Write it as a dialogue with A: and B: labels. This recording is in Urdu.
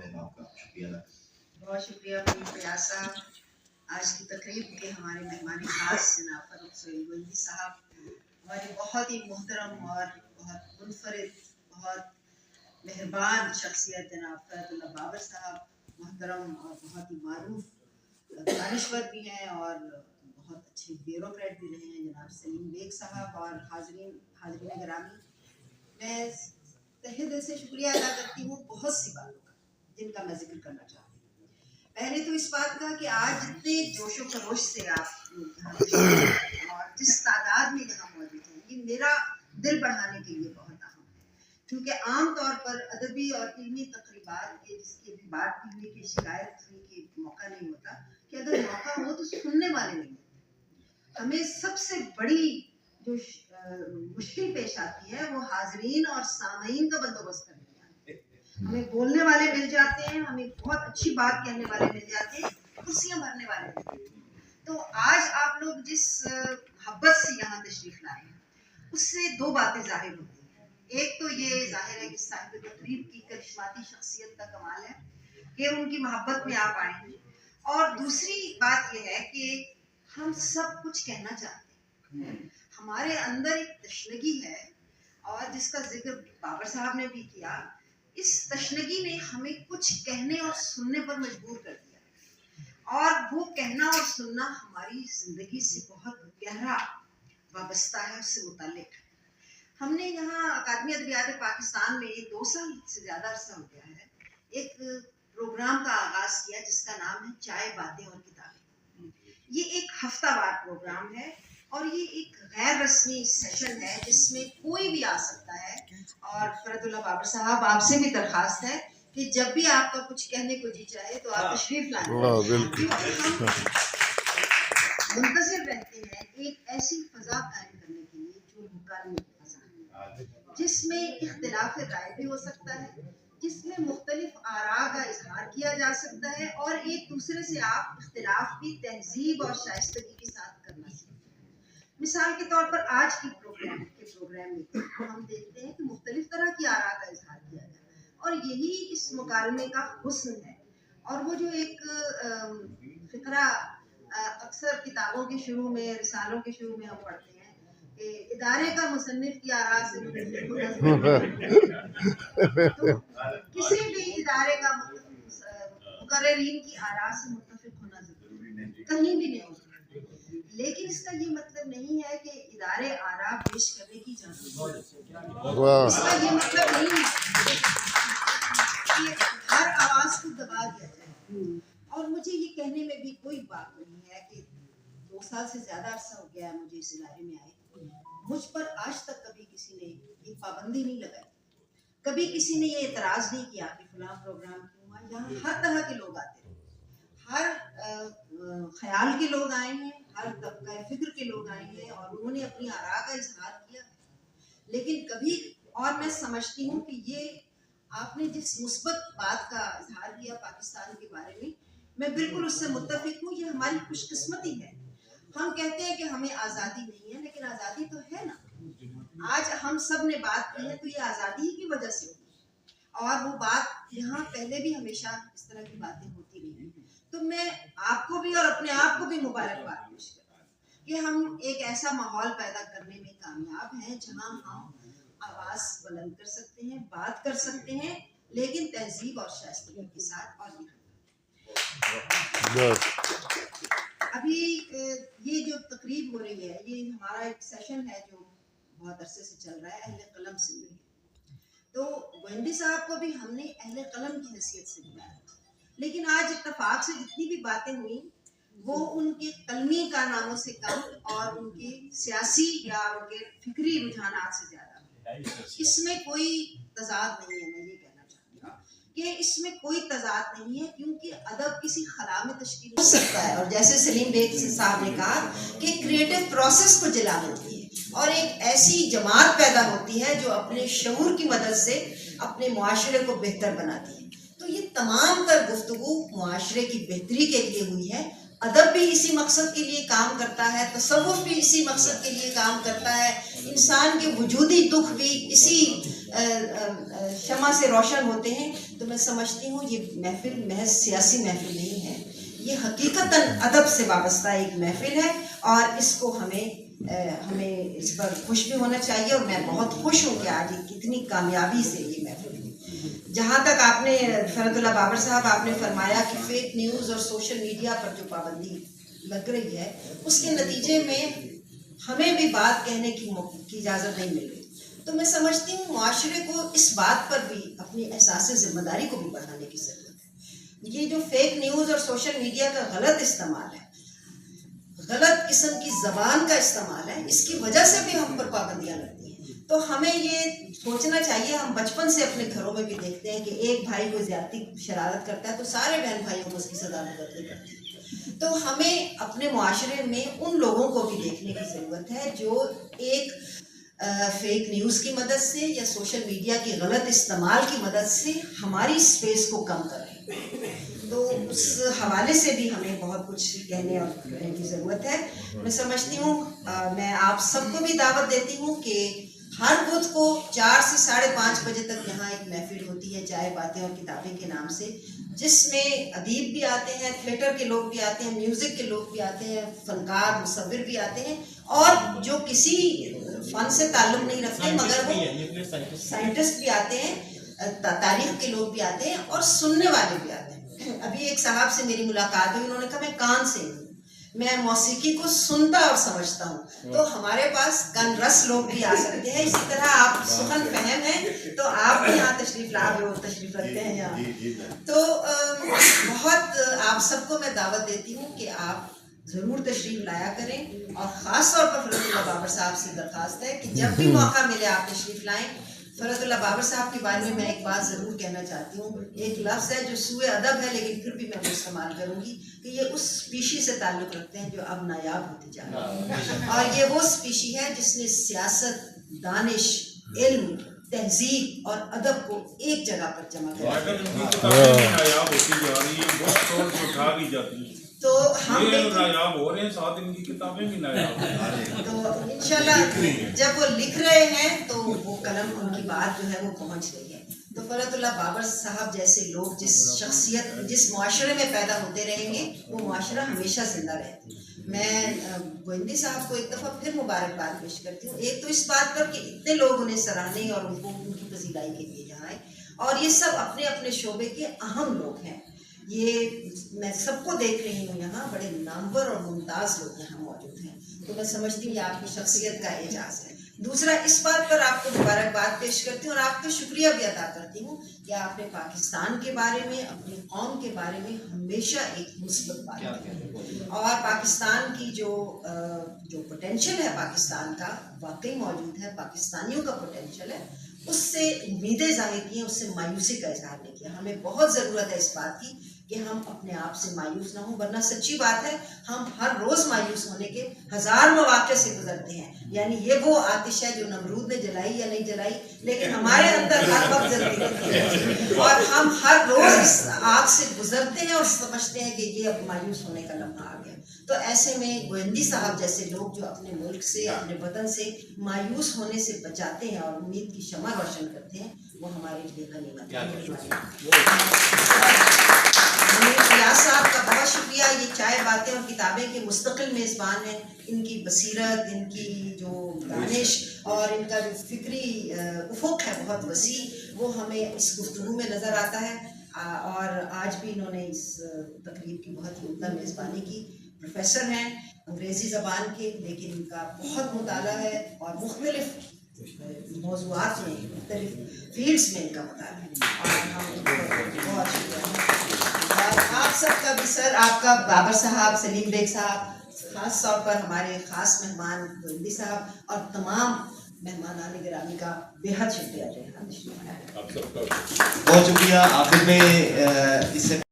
A: میں آپ کا شکریہ ادا کرتا ہوں۔
B: بہت شکریہ فیاض صاحب۔ آج کی تقریب کے ہمارے مہمان خاص جناب فاروق سہیل گوہندی صاحب، ہمارے بہت ہی محترم اور بہت منفرد، بہت مہربان شخصیت جناب فرد اللہ بابر صاحب، محترم اور بہت ہی معروف دانشور بھی ہیں اور بہت اچھے بیوروکریٹ بھی رہے ہیں جناب سلیم بیگ صاحب، اور حاضرین گرامی، میں تہہ دل سے شکریہ ادا کرتی ہوں بہت سی باتوں کا جن کا میں ذکر کرنا چاہتی ہوں۔ پہلے تو اس بات کا کہ آج جتنے جوش و خروش سے آپ لوگ یہاں تشریف لائے اور جس تعداد میں یہاں موجود ہیں، یہ میرا دل بڑھانے کے لیے بہت اہم ہے، کیونکہ عام طور پر ادبی اور علمی تقریبات کے جس کی بھی بات کی ہوئی کہ شکایت ہوئی کہ موقع نہیں ہوتا، کہ اگر موقع ہو تو سننے والے نہیں ہوتے۔ ہمیں سب سے بڑی جو مشکل پیش آتی ہے وہ حاضرین اور سامعین کا بندوبست کرنے میں۔ ہمیں بولنے والے مل جاتے ہیں، ہمیں بہت اچھی بات کہنے والے مل جاتے ہیں، کرسیاں بھرنے والے مل جاتے ہیں۔ تو آج آپ لوگ جس محبت سے یہاں تشریف لائے ہیں اس سے دو باتیں ظاہر ہوتی ہیں۔ ایک تو یہ ظاہر ہے کہ صاحب تقریب کی کرشماتی شخصیت کا کمال ہے کہ ان کی محبت میں آپ آئے ہیں، اور دوسری بات یہ ہے کہ ہم سب کچھ کہنا چاہتے ہیں، ہمارے اندر ایک تشنگی ہے اور جس کا ذکر بابر صاحب نے بھی کیا۔ اس تشنگی نے ہمیں کچھ کہنے اور سننے پر مجبور کر دیا، اور وہ کہنا اور سننا ہماری زندگی سے بہت گہرا وابستہ ہے، اس سے متعلق ہے۔ ہم نے یہاں اکادمی ادبیات پاکستان میں 2 سال سے زیادہ عرصہ ہو گیا ہے ایک پروگرام کا آغاز کیا جس کا نام ہے چائے باتیں اور کتابیں۔ یہ ایک ہفتہ وار پروگرام ہے اور یہ ایک غیر رسمی سیشن ہے جس میں کوئی بھی آ سکتا ہے، اور فرد اللہ بابر صاحب آپ سے بھی درخواست ہے کہ جب بھی آپ کا کچھ کہنے کو جی چاہے تو آپ تشریف لائیں، کیونکہ ہم منتظر رہتے ہیں ایک ایسی فضا قائم کرنے کے لیے جو مکالمے کی فضا ہے، جس میں اختلاف رائے بھی ہو سکتا ہے، جس میں مختلف آراء کا اظہار کیا جا سکتا ہے، اور ایک دوسرے سے آپ اختلاف بھی تہذیب اور شائستگی کے ساتھ کرنا سیکھتے ہیں۔ مثال کے طور پر آج کی پروگرام میں ہم دیکھتے ہیں کہ مختلف طرح کی آراء کا اظہار کیا جائے، اور یہی اس مکالمے کا حسن ہے۔ اور وہ جو ایک فقرہ اکثر کتابوں کے شروع میں، رسالوں کے شروع میں ہم پڑھتے ہیں کہ ادارے کا مصنف کی آراء سے مختلف ہونا تو کسی بھی ادارے کا مقررین کی آراء سے متفق ہونا ضروری کہیں بھی نہیں ہوتا، لیکن اس کا یہ مطلب نہیں ہے کہ ادارے آراء پیش کرنے کی اجازت ہے۔ اس کا یہ مطلب نہیں ہے کہ ہر آواز کو دبا دیا جائے، اور مجھے یہ کہنے میں بھی کوئی بات نہیں ہے کہ 2 سال سے زیادہ عرصہ ہو گیا ہے مجھے اس ادارے میں آئے، مجھ پر آج تک کبھی کسی نے یہ پابندی نہیں لگائی، کبھی کسی نے یہ اعتراض نہیں کیا کہ فلاں پروگرام کیوں ہوا۔ یہاں ہر طرح کے لوگ آتے ہیں، ہر خیال کے لوگ آئے ہیں، ہر طبقہ فکر کے لوگ آئے ہیں، اور انہوں نے اپنی آراء کا اظہار کیا، لیکن کبھی، اور میں سمجھتی ہوں کہ یہ آپ نے جس مثبت بات کا اظہار کیا پاکستان کے بارے میں بالکل اس سے متفق ہوں۔ یہ ہماری خوش قسمتی ہے۔ ہم کہتے ہیں کہ ہمیں آزادی نہیں ہے، لیکن آزادی تو ہے نا۔ آج ہم سب نے بات کی ہے تو یہ آزادی ہی کی وجہ سے ہوئی، اور وہ بات یہاں پہلے بھی ہمیشہ اس طرح کی باتیں ہوتی رہی ہیں۔ تو میں آپ کو بھی اور اپنے آپ کو بھی مبارکباد پیش کرتا ہوں کہ ہم ایک ایسا ماحول پیدا کرنے میں کامیاب ہیں جہاں ہم آواز بلند کر سکتے ہیں، بات کر سکتے ہیں، لیکن تہذیب اور شائستگی کے ساتھ۔ اور ابھی یہ جو تقریب ہو رہی ہے یہ ہمارا ایک سیشن ہے جو بہت عرصے سے چل رہا ہے، اہل قلم سے ملی، تو گوہندی صاحب کو بھی ہم نے اہل قلم کی حیثیت سے بلایا، لیکن آج اتفاق سے جتنی بھی باتیں ہوئیں وہ ان کے قلمی کارناموں سے کم اور ان کے سیاسی یا ان کے فکری رجحانات سے زیادہ۔ اس میں کوئی تضاد نہیں ہے، میں یہ کہنا چاہتی ہوں کہ اس میں کوئی تضاد نہیں ہے، کیونکہ ادب کسی خلا میں تشکیل ہو سکتا ہے، اور جیسے سلیم بیگ صاحب نے کہا کہ کریٹو پروسیس کو جلا دیتی ہے اور ایک ایسی جماعت پیدا ہوتی ہے جو اپنے شعور کی مدد سے اپنے معاشرے کو بہتر بناتی ہے۔ تو یہ تمام تر گفتگو معاشرے کی بہتری کے لیے ہوئی ہے۔ ادب بھی اسی مقصد کے لیے کام کرتا ہے، تصوف بھی اسی مقصد کے لیے کام کرتا ہے، انسان کے وجودی دکھ بھی اسی
C: شمع سے روشن ہوتے ہیں. تو میں سمجھتی ہوں یہ محفل محض سیاسی محفل نہیں ہے, یہ حقیقتاً ادب سے وابستہ ایک محفل ہے, اور اس کو ہمیں اس پر خوش بھی ہونا چاہیے. اور میں بہت خوش ہوں کہ آج کتنی کامیابی سے یہ محفل ہے. جہاں تک آپ نے فرد اللہ بابر صاحب آپ نے فرمایا کہ فیک نیوز اور سوشل میڈیا پر جو پابندی لگ رہی ہے, اس کے نتیجے میں ہمیں بھی بات کہنے کی اجازت نہیں مل رہی. تو میں سمجھتی ہوں معاشرے کو اس بات پر بھی اپنی احساس ذمہ داری کو بھی بڑھانے کی ضرورت ہے. یہ جو فیک نیوز اور سوشل میڈیا کا غلط استعمال ہے, غلط قسم کی زبان کا استعمال ہے, اس کی وجہ سے بھی ہم پر پابندیاں لگتی ہیں. تو ہمیں یہ سوچنا چاہیے, ہم بچپن سے اپنے گھروں میں بھی دیکھتے ہیں کہ ایک بھائی کوئی زیادتی شرارت کرتا ہے تو سارے بہن بھائیوں کو اس کی سزا مقرر کرتے ہیں. تو ہمیں اپنے معاشرے میں ان لوگوں کو بھی دیکھنے کی ضرورت ہے جو ایک فیک نیوز کی مدد سے یا سوشل میڈیا کے غلط استعمال کی مدد سے ہماری اسپیس کو کم کر رہے ہیں. تو اس حوالے سے بھی ہمیں بہت کچھ کہنے اور کرنے کی ضرورت ہے. میں سمجھتی ہوں میں آپ سب کو بھی دعوت دیتی ہوں کہ ہر بدھ کو 4 سے 5:30 بجے تک یہاں ایک محفل ہوتی ہے چائے باتیں اور کتابیں کے نام سے, جس میں ادیب بھی آتے ہیں, تھیٹر کے لوگ بھی آتے ہیں, میوزک کے لوگ بھی آتے ہیں, فنکار مصور بھی آتے ہیں, اور جو کسی فن سے تعلق نہیں رکھتے مگر وہ سائنٹسٹ بھی آتے ہیں, تاریخ کے لوگ بھی آتے ہیں, اور سننے والے بھی آتے ہیں. ابھی ایک صاحب سے میری ملاقات ہوئی, انہوں نے کہا میں کان سے ہوں, میں موسیقی کو سنتا اور سمجھتا ہوں. تو ہمارے پاس کن رس لوگ بھی آ سکتے ہیں. اسی طرح آپ سخن فہم ہیں تو آپ بھی یہاں تشریف رکھتے ہیں یہاں. تو بہت آپ سب کو میں دعوت دیتی ہوں کہ آپ ضرور تشریف لایا کریں, اور خاص طور پر فرد اللہ بابر صاحب سے درخواست ہے کہ جب بھی موقع ملے آپ تشریف لائیں. فرد اللہ بابر صاحب کے بارے میں ایک بات ضرور کہنا چاہتی ہوں. ایک لفظ ہے جو سوء ادب ہے لیکن پھر بھی میں وہ استعمال کروں گی کہ یہ اس اسپیشی سے تعلق رکھتے ہیں جو اب نایاب ہوتی جا رہی ہے, اور یہ وہ اسپیشی ہے جس نے سیاست, دانش, علم, تہذیب اور ادب کو ایک جگہ پر جمع کیا. تو ہم
D: نایاب ہو رہے ہیں, ساتھ ان کی کتابیں بھی نایاب ہیں.
C: تو انشاءاللہ جب وہ لکھ رہے ہیں تو وہ قلم ان کی بات جو ہے وہ پہنچ رہی ہے. تو فرد اللہ بابر صاحب جیسے لوگ جس معاشرے میں پیدا ہوتے رہیں گے وہ معاشرہ ہمیشہ زندہ رہتا ہے. میں گوئندی صاحب کو ایک دفعہ پھر مبارکباد پیش کرتی ہوں, ایک تو اس بات پر کہ اتنے لوگ انہیں سراہنے اور ان کو ان کی پذیرائی کے لیے یہاں آئے, اور یہ سب اپنے اپنے شعبے کے اہم لوگ ہیں. یہ میں سب کو دیکھ رہی ہوں, یہاں بڑے نامور اور ممتاز لوگ یہاں موجود ہیں. تو میں سمجھتی ہوں یہ آپ کی شخصیت کا اعزاز ہے. دوسرا, اس بات پر آپ کو مبارکباد پیش کرتی ہوں اور آپ کا شکریہ بھی ادا کرتی ہوں کہ آپ نے پاکستان کے بارے میں, اپنی قوم کے بارے میں ہمیشہ ایک مثبت بات کی, اور پاکستان کی جو پوٹینشیل ہے پاکستان کا واقعی موجود ہے, پاکستانیوں کا پوٹینشیل ہے, اس سے امیدیں ظاہر کی ہیں, اس سے مایوسی کا اظہار نہیں کیا. ہمیں بہت ضرورت ہے اس بات کی کہ ہم اپنے آپ سے مایوس نہ ہوں, ورنہ سچی بات ہے ہم ہر روز مایوس ہونے کے 1000 مواقع سے گزرتے ہیں. یعنی یہ وہ آتش ہے جو نمرود نے جلائی یا نہیں جلائی, لیکن ہمارے اندر ہر وقت جلتی رہتی ہے, اور ہم ہر روز اس آگ سے گزرتے ہیں اور سمجھتے ہیں کہ یہ اب مایوس ہونے کا لمحہ آ گیا. تو ایسے میں گوئندی صاحب جیسے لوگ جو اپنے ملک سے, اپنے وطن سے مایوس ہونے سے بچاتے ہیں اور امید کی شمع روشن کرتے ہیں, وہ ہمارے لیے غنیمت ہے. ریاض صاحب کا بہت شکریہ. یہ چائے باتیں اور کتابیں کے مستقل میزبان ہیں. ان کی بصیرت, ان کی جو دانش اور ان کا جو فکری افق ہے بہت وسیع, وہ ہمیں اس گفتگو میں نظر آتا ہے. اور آج بھی انہوں نے اس تقریب کی بہت ہی عمدہ میزبانی کی. پروفیسر ہیں انگریزی زبان کے, لیکن ان کا بہت مطالعہ ہے اور مختلف موضوعات میں, مختلف فیلڈس میں ان کا مطالعہ ہے, اور ہم ان کو بہت شکریہ. اور آپ سب کا بھی سر, آپ کا بابر صاحب, سلیم بیگ صاحب, خاص طور پر ہمارے خاص مہمان گوئندی صاحب اور تمام مہمانان گرامی کا بے حد شکریہ.
A: بہت شکریہ. آخر میں اس سے